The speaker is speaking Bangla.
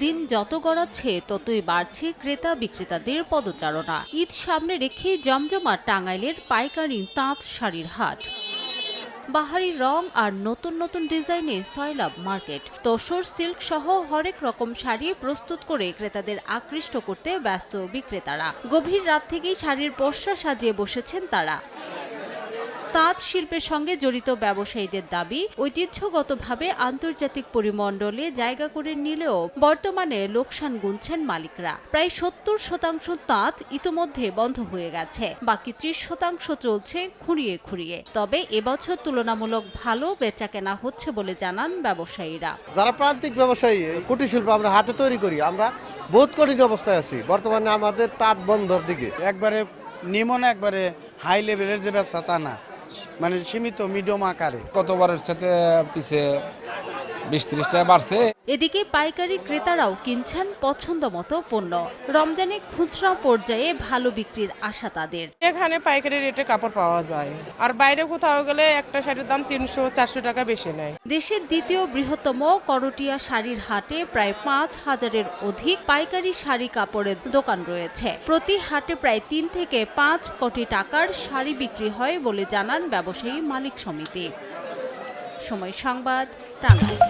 দিন যত গড়াচ্ছে ততই বাড়ছে ক্রেতা বিক্রেতাদের পদচারণা। ঈদ সামনে রেখে জমজমাট টাঙ্গাইলের পাইকারি তাঁত শাড়ির হাট। বাহারি রং আর নতুন নতুন ডিজাইনে সয়লাভ মার্কেট। তসর সিল্ক সহ হরেক রকম শাড়ি প্রস্তুত করে ক্রেতাদের আকৃষ্ট করতে ব্যস্ত বিক্রেতারা। গভীর রাত থেকেই শাড়ির পসরা সাজিয়ে বসেছেন তারা। তাঁত শিল্পের সঙ্গে জড়িত ব্যবসায়ীদের দাবি, ঐতিহ্যগতভাবে আন্তর্জাতিক পরিমণ্ডলে জায়গা করে নিলেও বর্তমানে লোকসান গুনছেন মালিকরা। প্রায় ৭০% তাঁত ইতোমধ্যে বন্ধ হয়ে গেছে, বাকি ৩০% চলছে খুঁড়িয়ে খুঁড়িয়ে। তবে এবছর তুলনামূলক ভালো বেচাকেনা হচ্ছে বলে জানান ব্যবসায়ীরা। যারা প্রান্তিক ব্যবসায়ী, কুটির শিল্প আমরা হাতে তৈরি করি, আমরা বহুত কঠিন অবস্থায় আছি। বর্তমানে আমাদের তাঁত বন্ধর দিকে একবারে নিম্ন একবারে হাই লেভেলের যে ব্যবসা তা না, মানে সীমিত মিডিয়াম আকারে। গতবারের সাথে পিছে ২০-৩০ টাকা বাড়ছে। এদিকে পাইকারি ক্রেতারাও কিনছেন পছন্দ মতো পণ্য। রমজানে খুচরা পর্যায়ে ভালো বিক্রির আশা তাদের। এখানে পাইকারি রেটে কাপড় পাওয়া যায়, আর বাইরে কোথাও গেলে একটা শাড়ির দাম ৩০০-৪০০ টাকা বেশি নেয়। দেশের দ্বিতীয় বৃহত্তম করটিয়া শাড়ির হাটে প্রায় ৫,০০০-এর অধিক পাইকারি শাড়ি কাপড়ের দোকান রয়েছে। প্রতি হাটে প্রায় ৩ থেকে ৫ কোটি টাকার শাড়ি বিক্রি হয় বলে জানান ব্যবসায়ী মালিক সমিতি। সময় সংবাদ, টাঙ্গাইল।